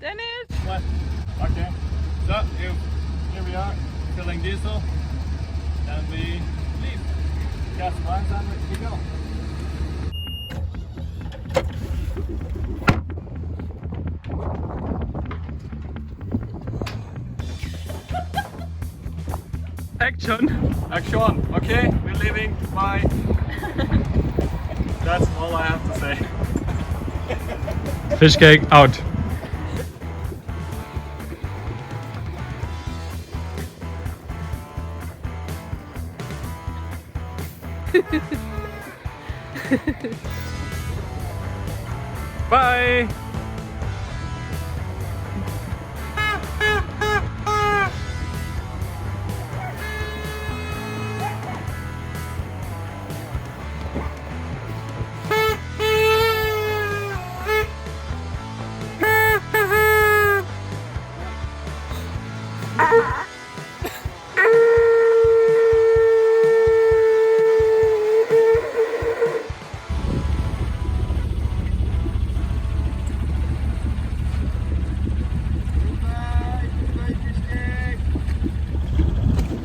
Dennis! What? Okay. So, here we are, filling diesel. And we leave. Gas lines and we go. Action! Okay, we're leaving. Bye. That's all I have to say. Fish cake out. Bye!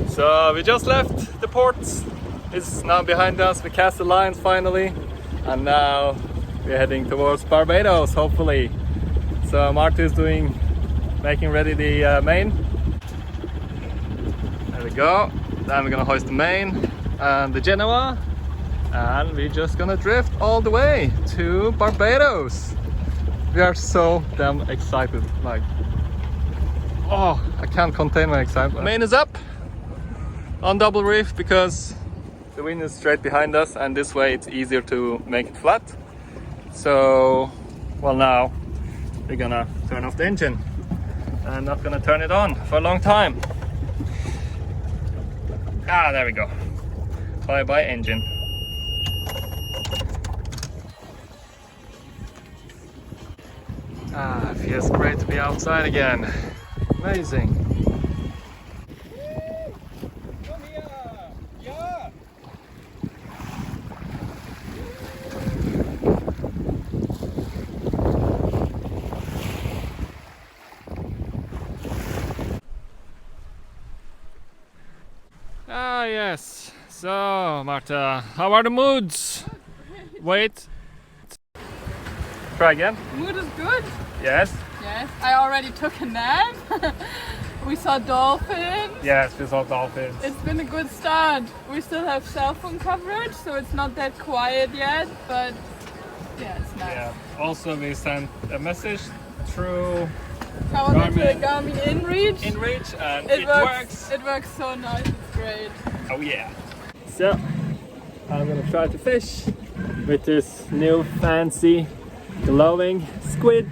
So we just left the port. It's now behind us. We cast the lines finally, and now we're heading towards Barbados, hopefully. So Marta is making ready the main. There we go. Then we're gonna hoist the main and the Genoa, and we're just gonna drift all the way to Barbados. We are so damn excited. Like, oh, I can't contain my excitement. Main is up on double reef because the wind is straight behind us, and this way it's easier to make it flat. So, well, now we're gonna turn off the engine and not gonna turn it on for a long time. Ah, there we go. Bye bye engine. Ah, feels great to be outside again. Amazing. Ah, yes. So, Marta, how are the moods? Wait. Try again. Mood is good. Yes. Yes, I already took a nap. We saw dolphins. Yes, we saw dolphins. It's been a good start. We still have cell phone coverage, so it's not that quiet yet, but yeah, it's nice. Yeah. Also, we sent a message through Our little Garmin InReach. InReach, and it works. It works so nice. It's great. Oh yeah. So, I'm gonna try to fish with this new fancy glowing squid.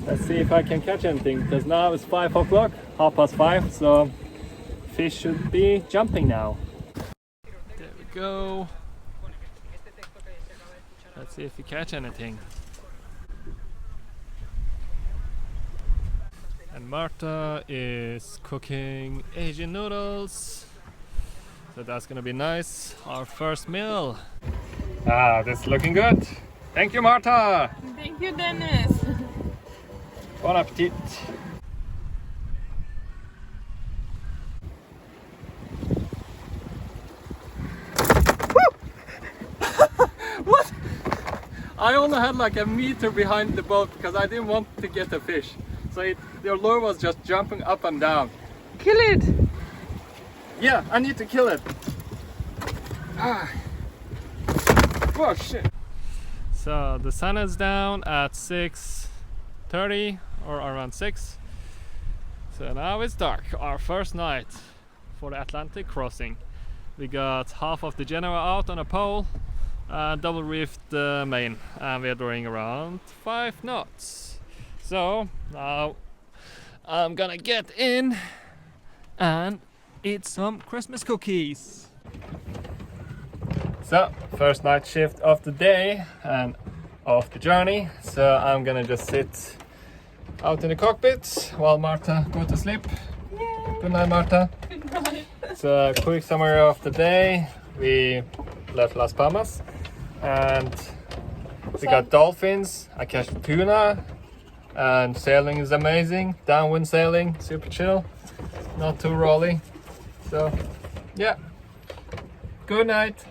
Let's see if I can catch anything, because now it's 5 o'clock, 5:30, so fish should be jumping now. There we go. Let's see if we catch anything. And Marta is cooking Asian noodles. So that's gonna be nice. Our first meal. Ah, this is looking good. Thank you, Marta. Thank you, Dennis. Bon appetit. What? I only had like a meter behind the boat because I didn't want to get a fish. So the lure was just jumping up and down. Kill it. Yeah, I need to kill it. Ah. Oh shit. So the sun is down at 6:30 or around 6. So now it's dark. Our first night for the Atlantic crossing. We got half of the Genoa out on a pole and double reefed the main, and we're doing around 5 knots. So now I'm gonna get in and eat some Christmas cookies. So, first night shift of the day and of the journey. So I'm gonna just sit out in the cockpit while Marta go to sleep. Yay. Good night, Marta. Good night. So, quick summary of the day. We left Las Palmas and we got dolphins. I catch tuna. and sailing is amazing. Downwind sailing, super chill, not too rolly. So yeah, good night.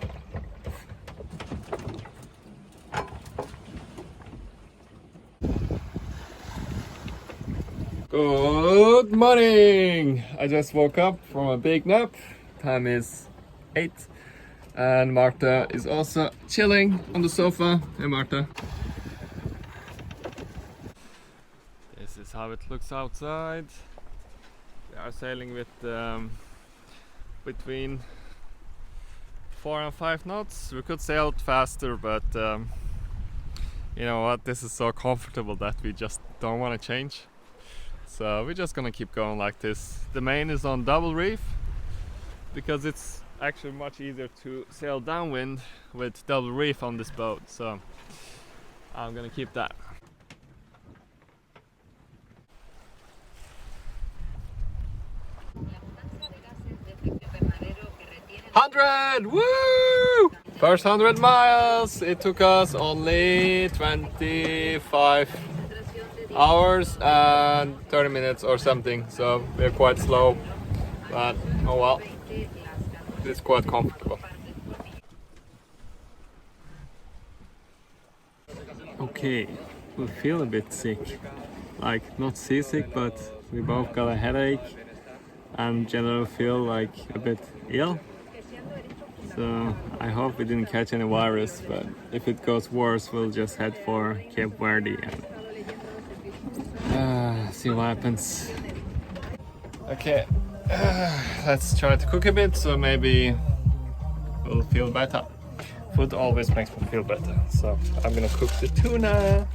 Good morning! I just woke up from a big nap. Time is 8 and Marta is also chilling on the sofa. Hey Marta. This is how it looks outside. We are sailing with between 4 and 5 knots. We could sail faster, but you know what? This is so comfortable that we just don't want to change. So we're just gonna keep going like this. The main is on double reef because it's actually much easier to sail downwind with double reef on this boat. So I'm gonna keep that. 100! Woo! First 100 miles. It took us only 25 hours and 30 minutes or something, so we're quite slow, but oh well, it's quite comfortable. Okay, we feel a bit sick, like not seasick, but we both got a headache and generally feel like a bit ill. So I hope we didn't catch any virus, but if it goes worse, we'll just head for Cape Verde and see what happens. Okay, let's try to cook a bit, so maybe we'll feel better. Food always makes me feel better, so I'm gonna cook the tuna.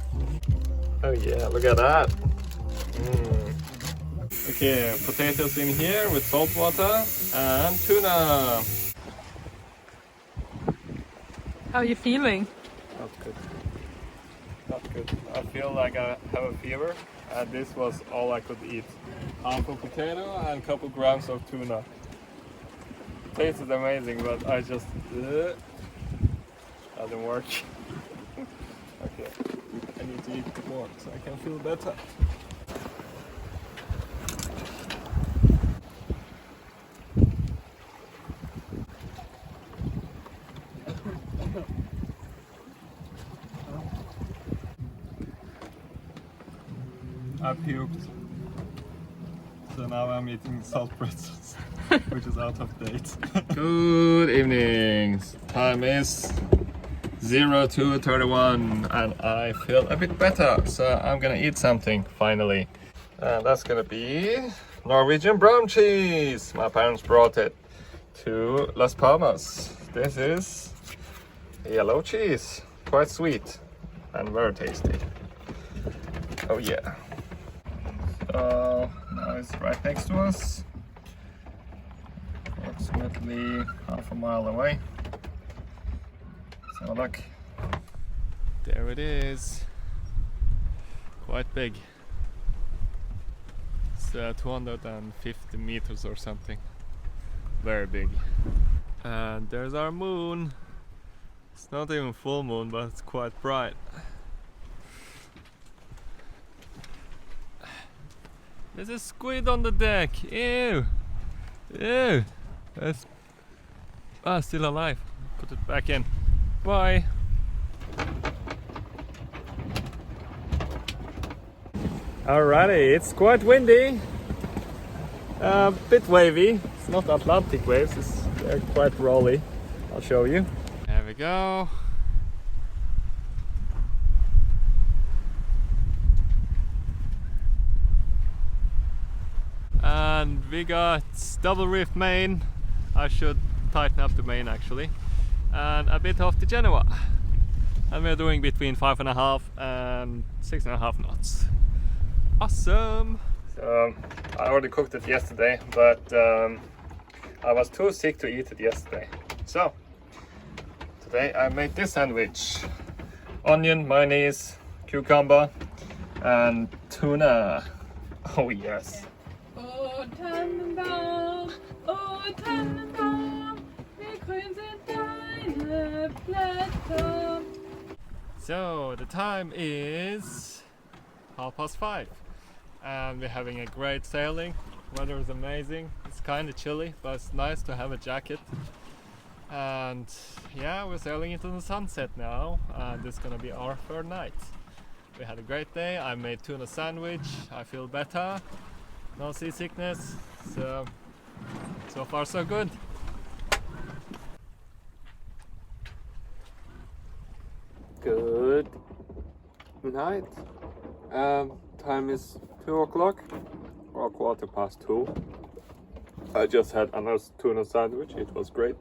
Oh yeah, look at that. Okay, potatoes in here with salt water and tuna. How are you feeling? Not good. Not good. I feel like I have a fever, and this was all I could eat. Half a potato and a couple grams of tuna. Tasted amazing, but I just doesn't work. Okay, I need to eat more so I can feel better. I puked, so now I'm eating salt pretzels, which is out of date. Good evening. Time is 02:31 and I feel a bit better, so I'm gonna eat something finally. And that's gonna be Norwegian brown cheese. My parents brought it to Las Palmas. This is yellow cheese, quite sweet and very tasty. Oh yeah. So now it's right next to us, approximately half a mile away. So look, there it is, quite big. It's 250 meters or something, very big. And there's our moon. It's not even full moon, but it's quite bright. There's a squid on the deck. Ew! Ew! That's still alive. Put it back in. Bye! Alrighty, it's quite windy. A bit wavy. It's not Atlantic waves, they're quite rolly. I'll show you. There we go. And we got double reef main. I should tighten up the main actually, and a bit of the Genoa, and we're doing between 5.5 and 6.5 knots. Awesome. So I already cooked it yesterday, but I was too sick to eat it yesterday, so today I made this sandwich: onion, mayonnaise, cucumber and tuna. Oh yes. Oh Tannenbaum, oh Tannenbaum, wie grün sind deine Blätter. So the time is 5:30, and we're having a great sailing. Weather is amazing. It's kind of chilly, but it's nice to have a jacket. And yeah, we're sailing into the sunset now, and this is gonna be our third night. We had a great day. I made tuna sandwich. I feel better. No seasickness. So far so good. Good night. Time is 2 o'clock or 2:15. I just had another tuna sandwich. It was great.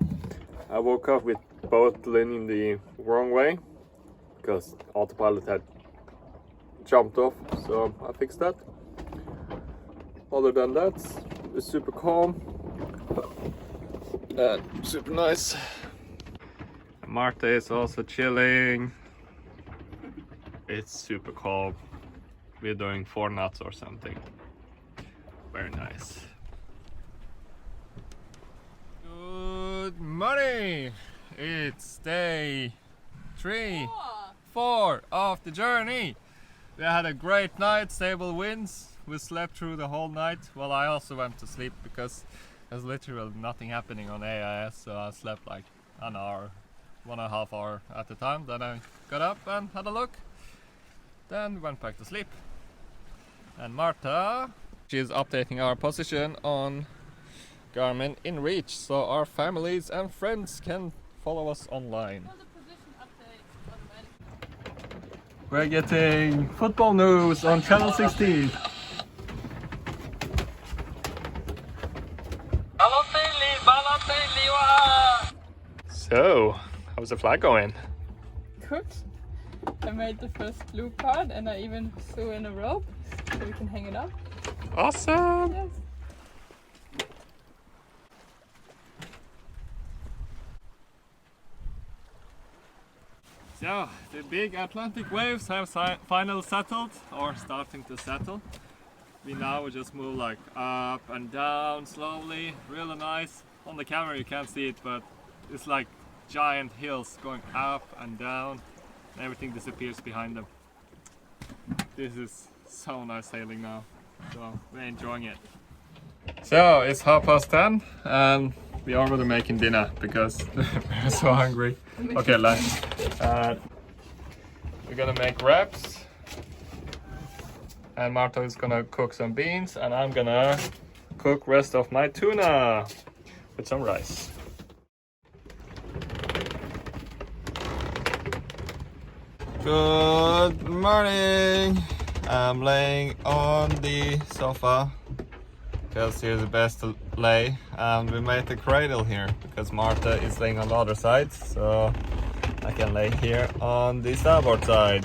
I woke up with both leaning the wrong way because autopilot had jumped off, so I fixed that. Other than that, it's super calm and super nice. Marta is also chilling. It's super calm. We're doing 4 knots or something. Very nice. Good morning! It's day 4 of the journey. We had a great night, stable winds. We slept through the whole night. Well, I also went to sleep because there's literally nothing happening on AIS, so I slept like an hour, 1.5 hours at a time. Then I got up and had a look. Then went back to sleep. And Marta, she's updating our position on Garmin InReach, so our families and friends can follow us online. We're getting football news on channel 16. So, how's the flag going? Good. I made the first blue part and I even threw in a rope so we can hang it up. Awesome! Yes. So, the big Atlantic waves have finally settled, or starting to settle. We now just move like up and down slowly, really nice. On the camera you can't see it, but it's like giant hills going up and down, and everything disappears behind them. This is so nice sailing now, so we're enjoying it. So it's 10:30 and we are already making dinner because we're so hungry. Okay, lunch. We're gonna make wraps, and Marta is gonna cook some beans, and I'm gonna cook rest of my tuna with some rice. Good morning. I'm laying on the sofa because here's the best to lay, and we made the cradle here because Marta is laying on the other side, so I can lay here on the starboard side.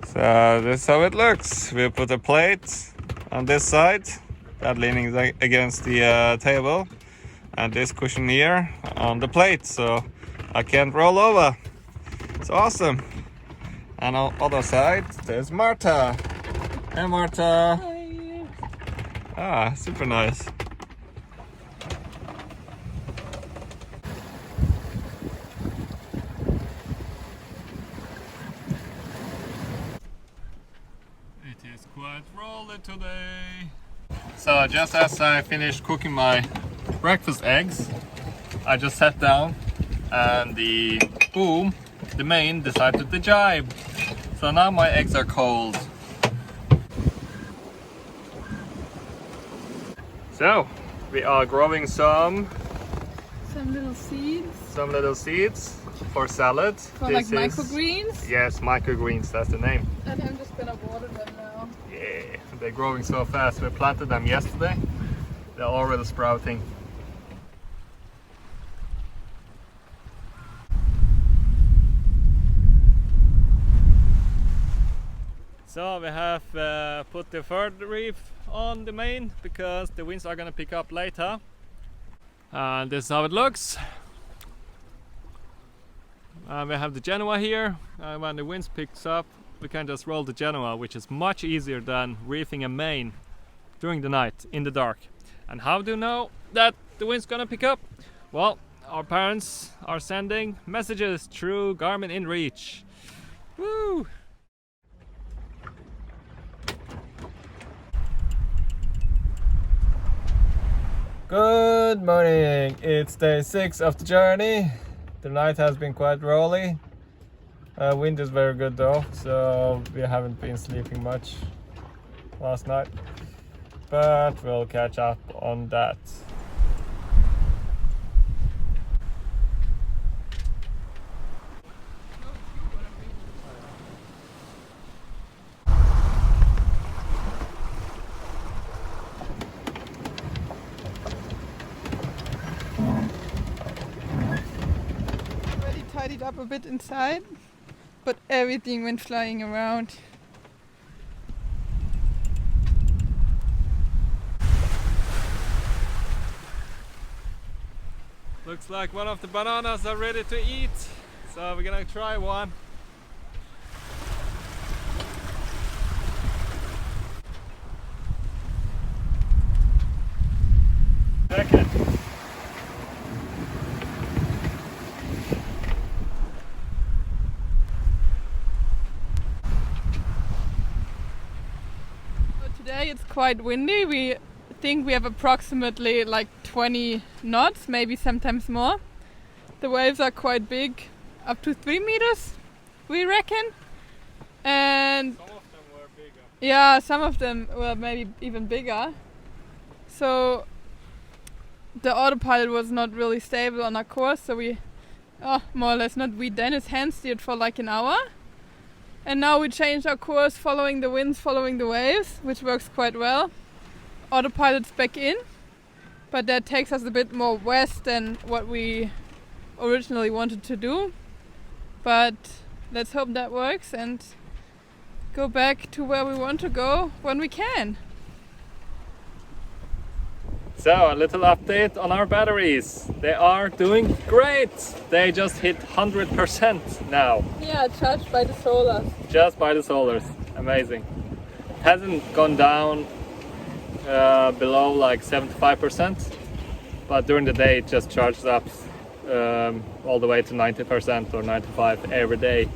So this is how it looks. We put a plate on this side, that leaning against the table, and this cushion here on the plate, so I can't roll over. It's awesome. And on the other side, there's Marta. Hey Marta. Hi. Ah, super nice. It is quite rolly today. So just as I finished cooking my breakfast eggs, I just sat down and the main decided to jibe. So now my eggs are cold. So we are growing some little seeds for salad. for like microgreens. Yes, microgreens, that's the name. And I'm just gonna water them now. Yeah, they're growing so fast. We planted them yesterday. They're already sprouting. So we have put the third reef on the main because the winds are gonna pick up later. And this is how it looks. We have the Genoa here. When the winds picks up, we can just roll the Genoa, which is much easier than reefing a main during the night in the dark. And how do you know that the wind's gonna pick up? Well, our parents are sending messages through Garmin InReach. Woo! Good morning. It's day 6 of the journey. The night has been quite rolly. Wind is very good though, so we haven't been sleeping much last night. But we'll catch up on that. Tidied up a bit inside, but everything went flying around. Looks like one of the bananas are ready to eat, so we're gonna try one. Second. Today it's quite windy. We think we have approximately like 20 knots, maybe sometimes more. The waves are quite big, up to 3 meters, we reckon. And Some of them were bigger. yeah, some of them were maybe even bigger. So the autopilot was not really stable on our course, so we, more or less not we, Dennis hand steered for like an hour. And now we changed our course following the winds, following the waves, which works quite well. Autopilot's back in, but that takes us a bit more west than what we originally wanted to do. But let's hope that works and go back to where we want to go when we can. So, a little update on our batteries. They are doing great! They just hit 100% now. Yeah, charged by the solar. Just by the solars. Amazing. Hasn't gone down below like 75%, but during the day it just charges up all the way to 90% or 95% every day.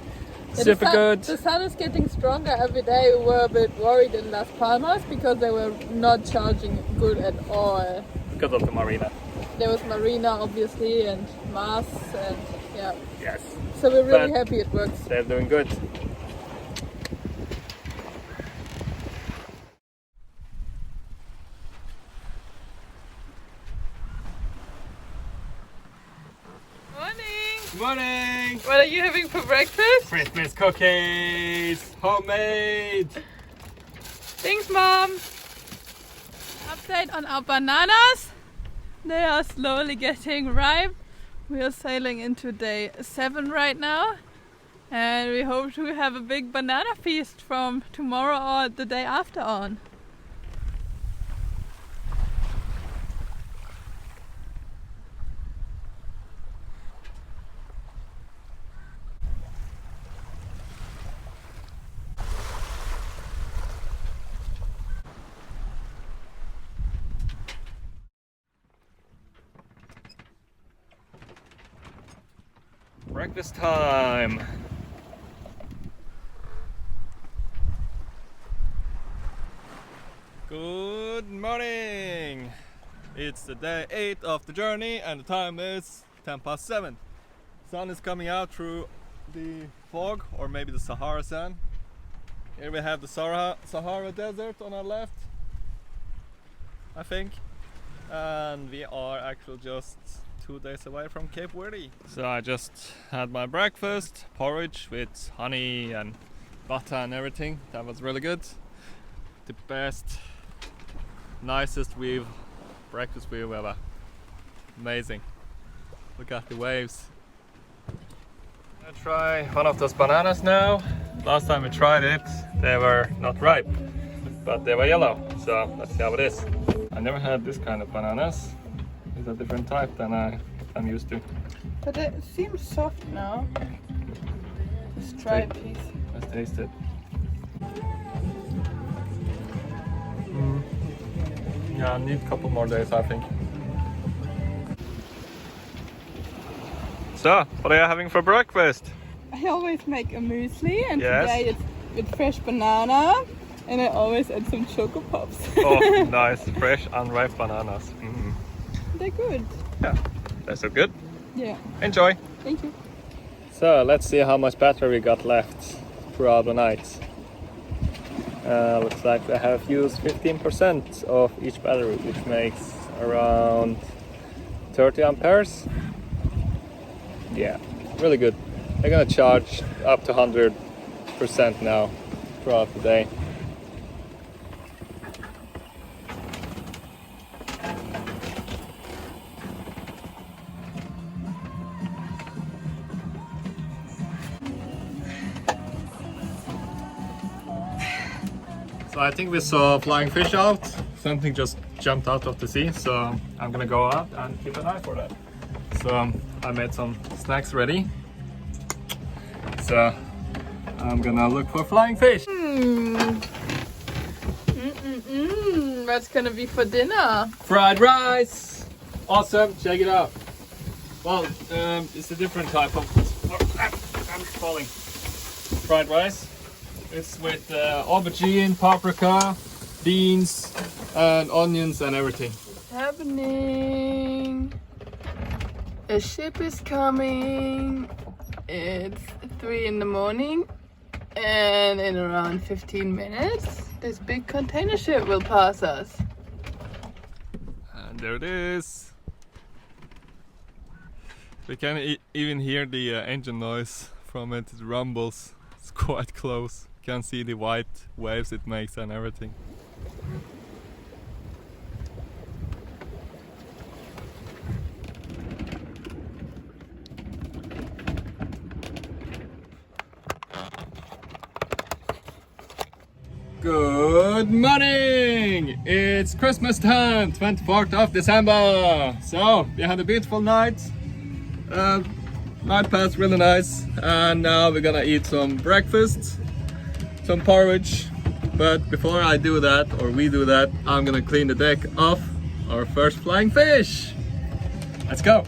Super good. The sun is getting stronger every day. We were a bit worried in Las Palmas because they were not charging good at all. Because of the marina. There was marina obviously and Mars and yeah. Yes. So we're really But happy it works. they're doing good. Morning! Morning! What are you having for breakfast? Christmas cookies! Homemade! Thanks, Mom! Update on our bananas. They are slowly getting ripe. We are sailing into day 7 right now. And we hope to have a big banana feast from tomorrow or the day after on. Breakfast time! Good morning! It's the day 8 of the journey and the time is 7:10. Sun is coming out through the fog, or maybe the Sahara sand. Here we have the Sahara Desert on our left, I think. And we are actually just 2 days away from Cape Verde. So I just had my breakfast, porridge with honey and butter and everything. That was really good. The best, nicest breakfast we've ever. Amazing. Look at the waves. I'm gonna try one of those bananas now. Last time we tried it, they were not ripe, but they were yellow. So let's see how it is. I never had this kind of bananas. It's a different type than I'm used to. But it seems soft now. Let's try a piece. Let's taste it. Yeah, I need a couple more days, I think. So, what are you having for breakfast? I always make a muesli, and Yes. today it's with fresh banana, and I always add some choco pops. Oh, nice, fresh unripe bananas. they're good. Yeah, that's so good. Yeah. Enjoy. Thank you. So let's see how much battery we got left throughout the night. Looks like I have used 15% of each battery, which makes around 30 amperes. Yeah, really good. I'm gonna charge up to 100% now throughout the day. So I think we saw flying fish out. Something just jumped out of the sea, so I'm gonna go out and keep an eye for that. So I made some snacks ready. So I'm gonna look for flying fish. What's gonna be for dinner? Fried rice! Awesome, check it out. Well, it's a different type of, I'm falling. Fried rice. It's with aubergine, paprika, beans, and onions and everything. What's happening? A ship is coming. It's 3 in the morning, and in around 15 minutes, this big container ship will pass us. And there it is. We can even hear the engine noise from it. It rumbles. It's quite close. You can see the white waves it makes and everything. Good morning! It's Christmas time, 24th of December. So we had a beautiful night. Night passed really nice, and now we're gonna eat some breakfast, some porridge. But before I do that, or we do that, I'm gonna clean the deck of our first flying fish. Let's go!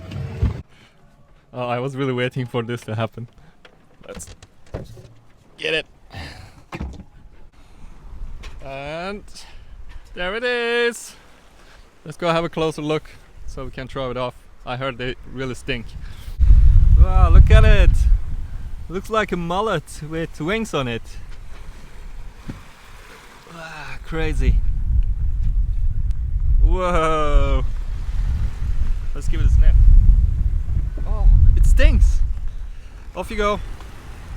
I was really waiting for this to happen. Let's get it. And there it is. Let's go have a closer look so we can throw it off. I heard they really stink. Wow, look at it. Looks like a mullet with wings on it. Wow, crazy. Whoa. Let's give it a sniff. Oh, it stinks. Off you go.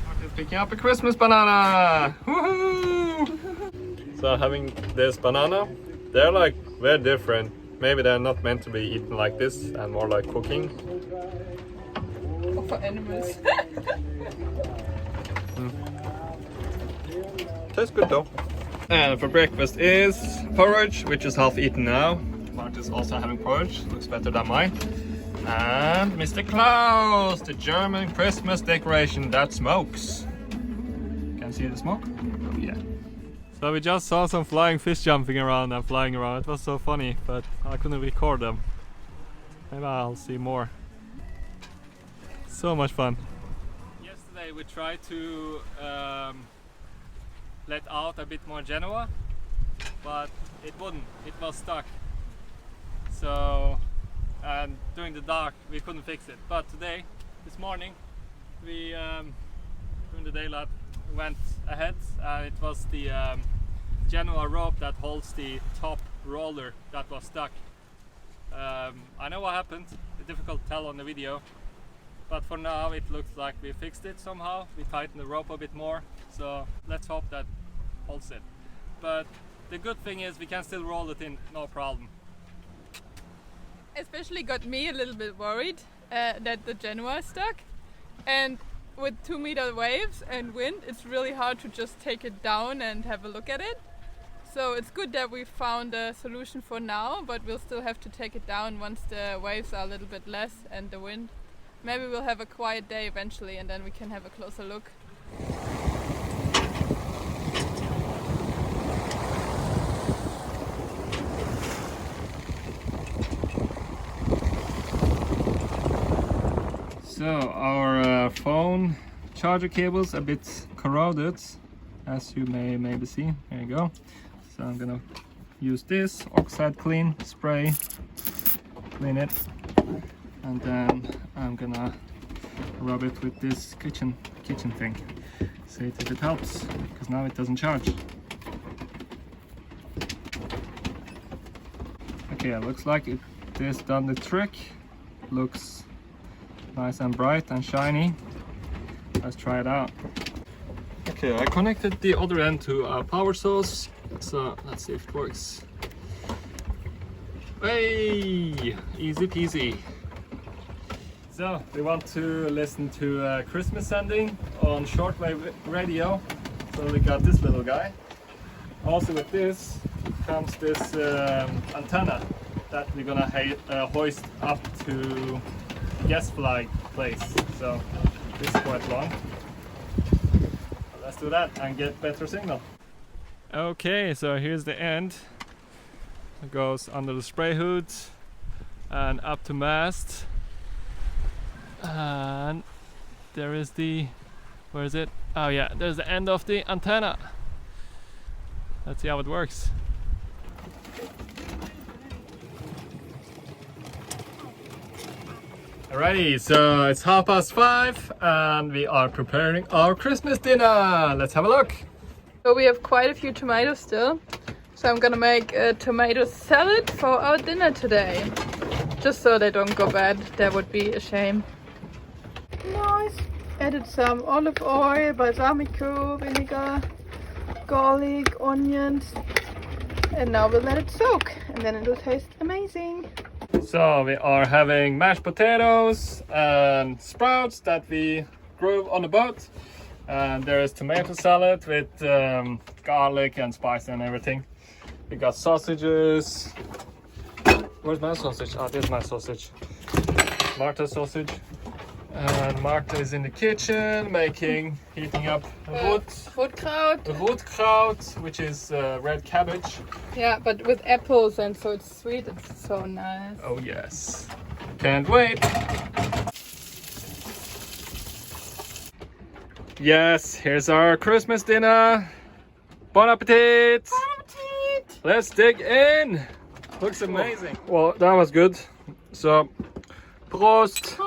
Martin's picking up a Christmas banana. Woohoo! So having this banana, they're like very different. Maybe they're not meant to be eaten like this and more like cooking. Or for animals. Tastes good though. And for breakfast is porridge, which is half eaten now. Martin's also having porridge, looks better than mine. And Mr. Klaus, the German Christmas decoration that smokes. Can you see the smoke? Oh yeah. So we just saw some flying fish jumping around and flying around. It was so funny, but I couldn't record them. Maybe I'll see more. So much fun. Yesterday we tried to let out a bit more Genoa, but it wouldn't. It was stuck. So, and during the dark we couldn't fix it. But today, this morning, we during the daylight went ahead, and it was the Genoa rope that holds the top roller that was stuck. I know what happened. It's difficult to tell on the video, but for now it looks like we fixed it somehow. We tightened the rope a bit more, so let's hope that holds it. But the good thing is we can still roll it in, no problem. Especially got me a little bit worried that the Genoa is stuck, and with 2-meter waves and wind, it's really hard to just take it down and have a look at it. So it's good that we found a solution for now, but we'll still have to take it down once the waves are a little bit less and the wind. Maybe we'll have a quiet day eventually, and then we can have a closer look. So our phone charger cable's a bit corroded, as you may maybe see. There you go. So I'm gonna use this oxide clean spray clean it, and then I'm gonna rub it with this kitchen thing. See if it helps, because now it doesn't charge. Okay, it looks like this done the trick. Looks nice and bright and shiny. Let's try it out. Okay, I connected the other end to a power source, so let's see if it works. Hey, easy peasy. So we want to listen to a Christmas sending on shortwave radio, so we got this little guy. Also with this comes this antenna that we're gonna hoist up to gas flag place. So this is quite long. Let's do that and get better signal. Okay, so here's the end. It goes under the spray hood and up to mast. And there is the, where is it? Oh yeah, there's the end of the antenna. Let's see how it works. Alrighty, so it's 5:30 and we are preparing our Christmas dinner. Let's have a look. So we have quite a few tomatoes still. So I'm gonna make a tomato salad for our dinner today. Just so they don't go bad, that would be a shame. Nice. Added some olive oil, balsamico, vinegar, garlic, onions. And now we'll let it soak and then it'll taste amazing. So we are having mashed potatoes and sprouts that we grew on the boat. And there is tomato salad with garlic and spice and everything. We got sausages. Where's my sausage? Oh, there's my sausage. Martha's sausage. And Martha is in the kitchen heating up Rotkraut, which is red cabbage. Yeah, but with apples, and so it's sweet. It's so nice. Oh yes, can't wait. Yes, here's our Christmas dinner. Bon appetit! Bon appetit! Let's dig in. Looks amazing. Well, that was good. So, Prost!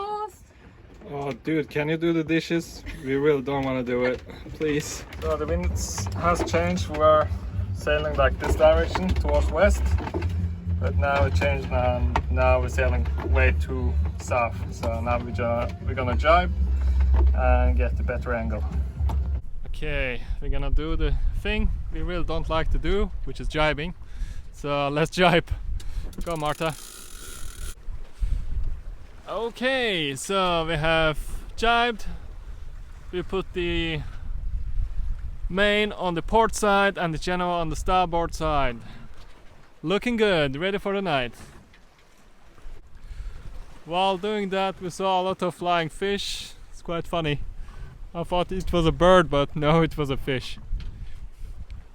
Oh, dude, can you do the dishes? We really don't want to do it, please. So the wind has changed. We were sailing like this direction towards west, but now it changed and now we're sailing way too south. So now we're gonna jibe and get the better angle. Okay, we're gonna do the thing we really don't like to do, which is jibing. So let's jibe. Go, Martha. Okay, so we have jibed. We put the main on the port side and the Genoa on the starboard side. Looking good, ready for the night. While doing that, we saw a lot of flying fish. It's quite funny. I thought it was a bird, but no, it was a fish.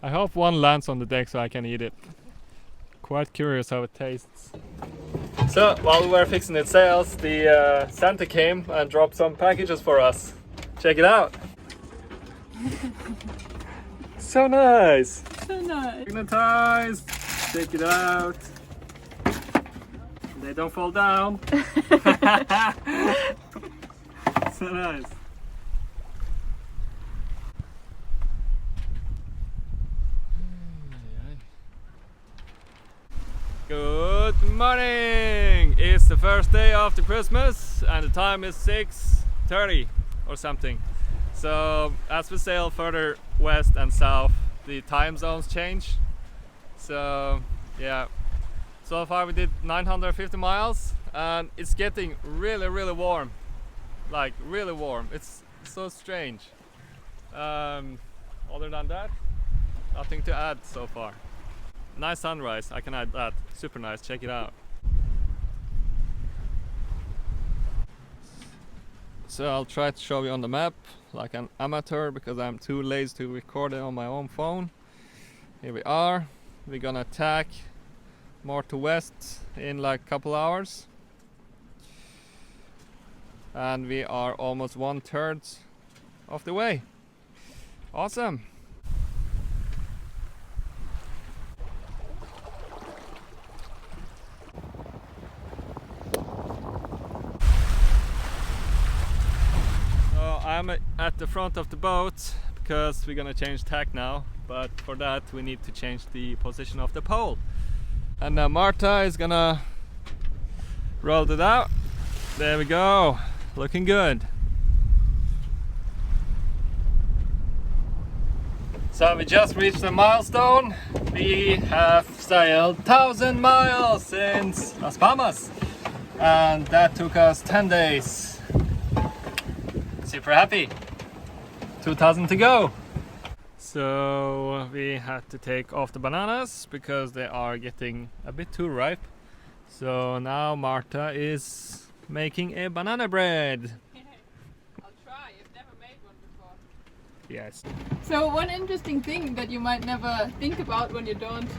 I hope one lands on the deck so I can eat it. Quite curious how it tastes. So, while we were fixing the sails, the Santa came and dropped some packages for us. Check it out! So nice! So nice! Magnetized! Check it out! They don't fall down! So nice! Good morning! It's the first day after Christmas and the time is 6:30 or something. So as we sail further west and south, the time zones change. So yeah, so far we did 950 miles and it's getting really warm. Like really warm. It's so strange. Other than that, nothing to add so far. Nice sunrise, I can add that. Super nice, check it out. So I'll try to show you on the map like an amateur because I'm too lazy to record it on my own phone. Here we are. We're gonna tack more to west in like a couple hours. And we are almost 1/3 of the way. Awesome. I'm at the front of the boat because we're gonna change tack now, but for that we need to change the position of the pole. And now Marta is gonna roll it out. There we go, looking good. So we just reached the milestone. We have sailed 1,000 miles since Las Palmas, and that took us 10 days. Super happy. 2,000 to go. So we had to take off the bananas because they are getting a bit too ripe. So now Marta is making a banana bread. I'll try. I've never made one before. Yes. So one interesting thing that you might never think about when you don't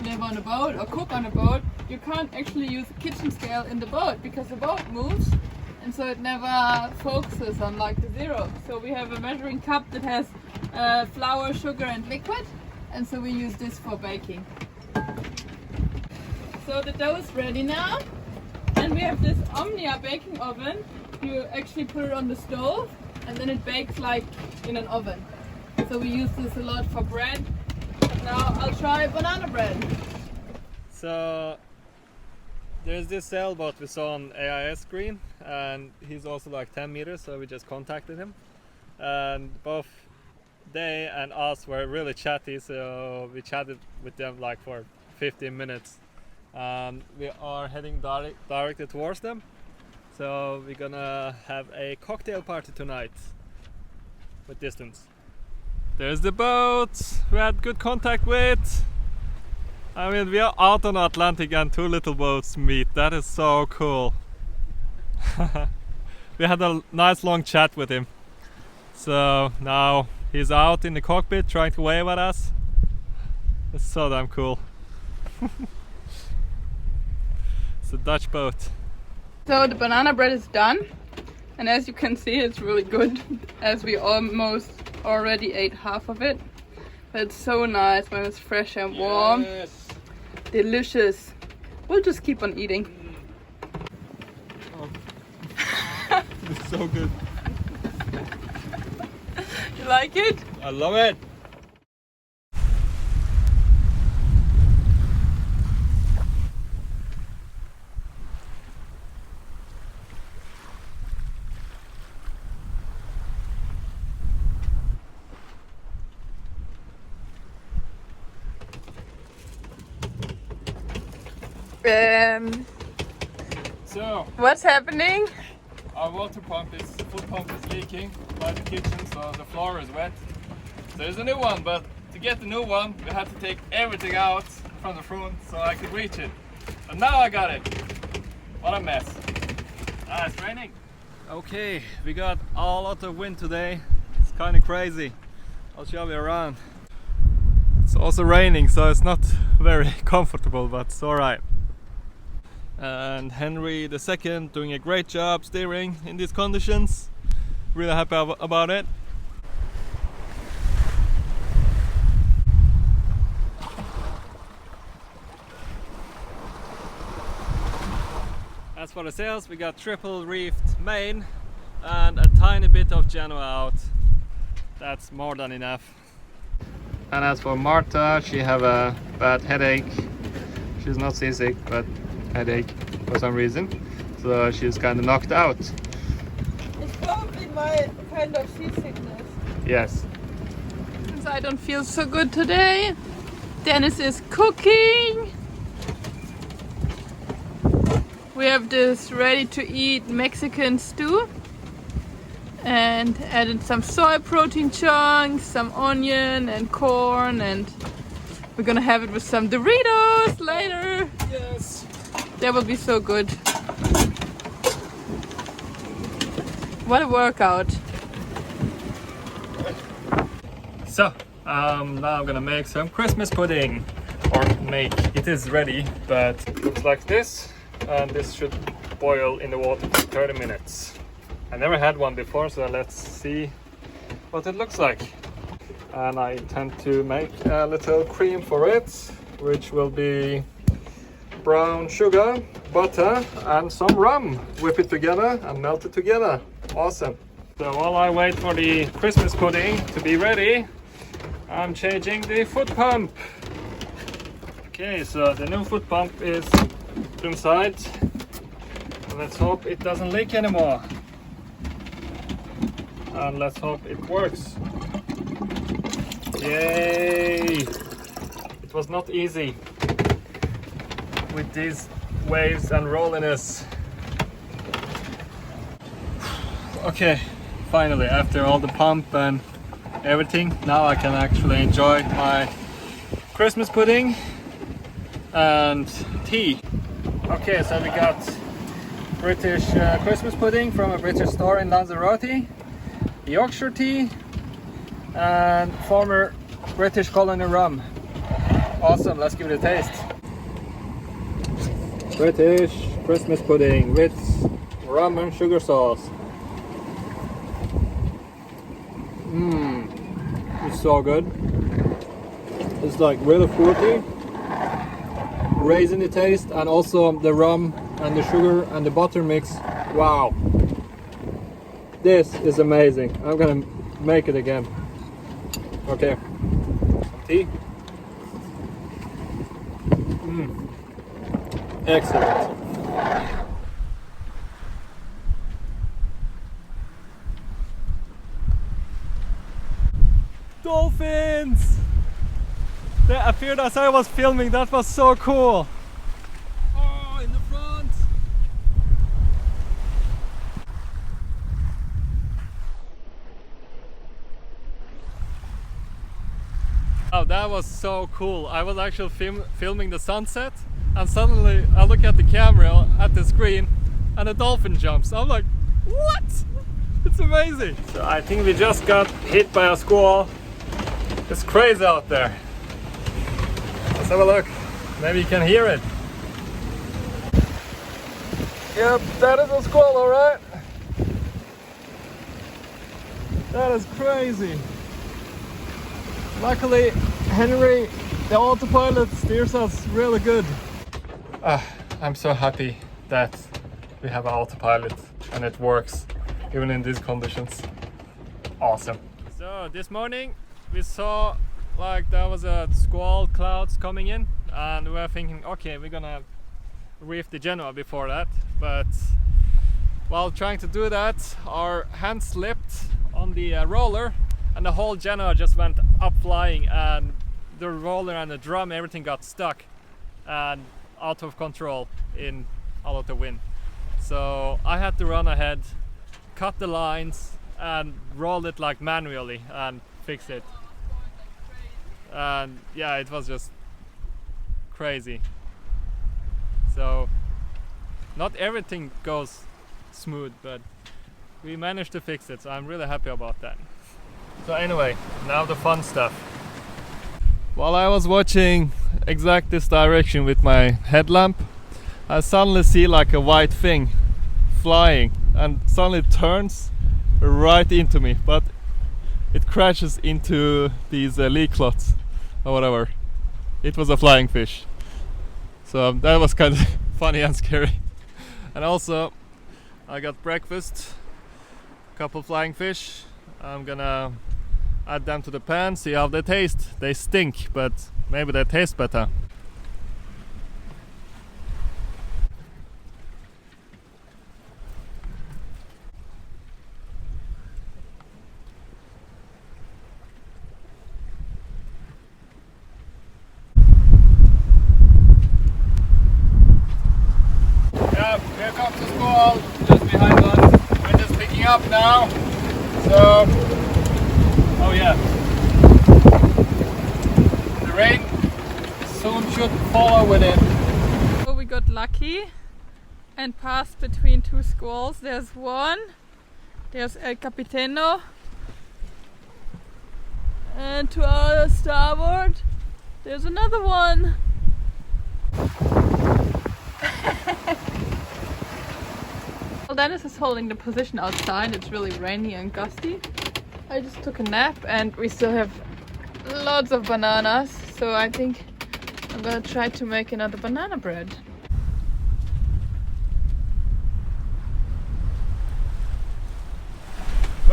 live on a boat or cook on a boat, you can't actually use a kitchen scale in the boat because the boat moves, and so it never focuses on like the zero. So we have a measuring cup that has flour, sugar and liquid, and so we use this for baking. So the dough is ready now, and we have this Omnia baking oven. You actually put it on the stove and then it bakes like in an oven. So we use this a lot for bread. Now I'll try banana bread. So there's this sailboat we saw on AIS screen, and he's also like 10 meters, so we just contacted him. And both they and us were really chatty, so we chatted with them like for 15 minutes. We are heading directly towards them. So we're gonna have a cocktail party tonight with distance. There's the boat we had good contact with. I mean, we are out on the Atlantic and two little boats meet. That is so cool. We had a nice long chat with him. So now he's out in the cockpit trying to wave at us. It's so damn cool. It's a Dutch boat. So the banana bread is done, and as you can see it's really good, as we almost already ate half of it. But it's so nice when it's fresh and warm. Yes. Delicious. We'll just keep on eating. Oh. It's so good. You like it? I love it. So What's happening? our water pump is, foot pump is leaking by the kitchen, so the floor is wet. So there's a new one, but to get the new one we had to take everything out from the front so I could reach it. But now I got it. What a mess. Ah, it's raining. Okay, we got a lot of wind today. It's kind of crazy. I'll show you around. It's also raining, so it's not very comfortable, but it's alright. And Henry II doing a great job steering in these conditions. Really happy about it. As for the sails, we got triple reefed main and a tiny bit of Genoa out. That's more than enough. And as for Marta, she have a bad headache. She's not seasick, but headache for some reason. So she's kind of knocked out. It's probably my kind of seasickness. Yes. Since I don't feel so good today, Dennis is cooking. We have this ready-to-eat Mexican stew and added some soy protein chunks, some onion and corn, and we're gonna have it with some Doritos later. Yes. That will be so good. What a workout. So, now I'm gonna make some Christmas pudding. Or make, it is ready, but it looks like this. And this should boil in the water for 30 minutes. I never had one before, so let's see what it looks like. And I intend to make a little cream for it, which will be brown sugar, butter and some rum. Whip it together and melt it together. Awesome. So while I wait for the Christmas pudding to be ready, I'm changing the foot pump. Okay, so the new foot pump is inside. Let's hope it doesn't leak anymore. And let's hope it works. Yay! It was not easy with these waves and rolliness. Okay, finally, after all the pump and everything, now I can actually enjoy my Christmas pudding and tea. Okay, so we got British Christmas pudding from a British store in Lanzarote, Yorkshire tea, and former British colony rum. Awesome, let's give it a taste. British Christmas pudding with rum and sugar sauce. It's so good. It's like really fruity, raisiny taste, and also the rum and the sugar and the butter mix. Wow, this is amazing. I'm gonna make it again. Okay, tea. Excellent. Dolphins! They appeared as I was filming. That was so cool. Oh, in the front. Oh, that was so cool. I was actually filming the sunset, and suddenly I look at the camera at the screen and a dolphin jumps. I'm like, what? It's amazing. So I think we just got hit by a squall. It's crazy out there. Let's have a look. Maybe you can hear it. Yep, that is a squall, alright. That is crazy. Luckily, Henry, the autopilot, steers us really good. I'm so happy that we have an autopilot and it works even in these conditions. Awesome. So this morning we saw like there was a squall clouds coming in, and we were thinking, okay, we're gonna reef the Genoa before that, but while trying to do that, our hand slipped on the roller, and the whole Genoa just went up flying, and the roller and the drum, everything got stuck and out of control in all of the wind. So I had to run ahead, cut the lines, and roll it like manually and fix it. And yeah, it was just crazy. So not everything goes smooth, but we managed to fix it, so I'm really happy about that. So anyway, now the fun stuff. While I was watching exact this direction with my headlamp, I suddenly see like a white thing flying, and suddenly it turns right into me, but it crashes into these leak clots or whatever. It was a flying fish, so that was kind of funny and scary. And also I got breakfast, a couple flying fish. I'm gonna add them to the pan, see how they taste. They stink, but maybe they taste better. Here comes the squall just behind us. We're just picking up now. So, oh yeah, the rain soon should follow with it. So we got lucky and passed between two squalls. There's one, there's El Capitano, and to our starboard there's another one. Well, Dennis is holding the position outside. It's really rainy and gusty. I just took a nap and we still have lots of bananas, so I think I'm gonna try to make another banana bread.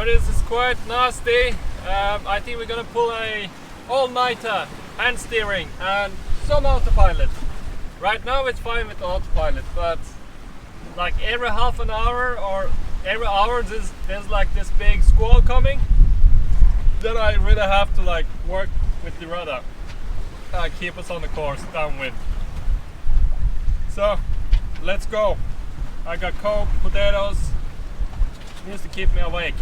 but this is quite nasty. I think we're gonna pull a all-nighter, hand steering and some autopilot. Right now it's fine with autopilot, but like every half an hour or every hour there's like this big squall coming, then I really have to like work with the rudder, keep us on the course downwind. So let's go. I got Coke, potatoes, needs to keep me awake.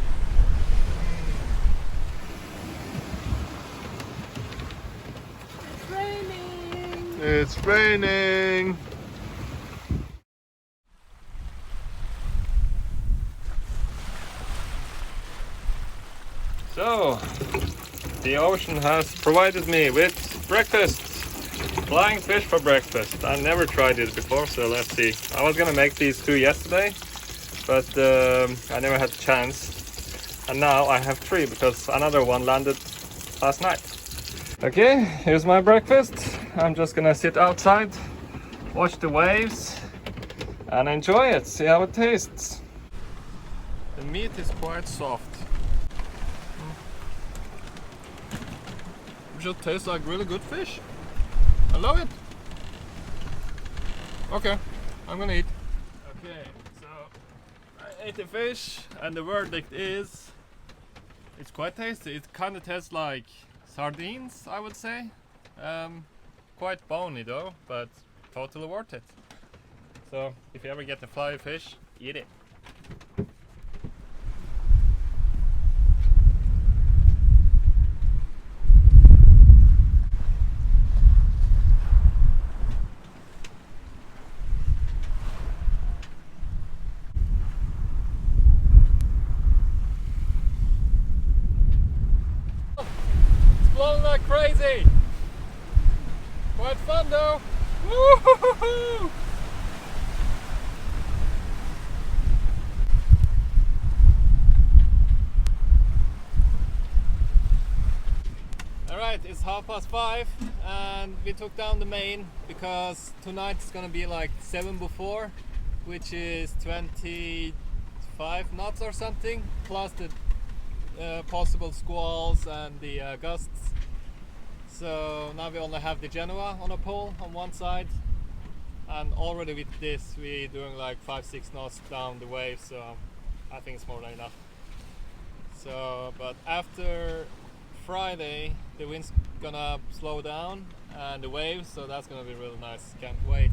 It's raining. It's raining. So, the ocean has provided me with breakfast. Flying fish for breakfast. I never tried this before, so let's see. I was gonna make these two yesterday, but I never had the chance. And now I have three because another one landed last night. Okay, here's my breakfast. I'm just gonna sit outside, watch the waves, and enjoy it, see how it tastes. The meat is quite soft. It just tastes like really good fish. I love it. Okay, I'm gonna eat. Okay, so I ate the fish and the verdict is it's quite tasty. It kind of tastes like sardines, I would say. Quite bony though, but totally worth it. So if you ever get to fly a fish, eat it. Blowing like crazy. Quite fun though. Woo-hoo-hoo-hoo! Alright, it's 5:30 and we took down the main because tonight it's gonna be like 7 before, which is 25 knots or something, plus the possible squalls and the gusts. So now we only have the Genoa on a pole on one side, and already with this we're doing like 5-6 knots down the wave, so I think it's more than enough. So, but after Friday the wind's gonna slow down and the waves, so that's gonna be really nice. Can't wait.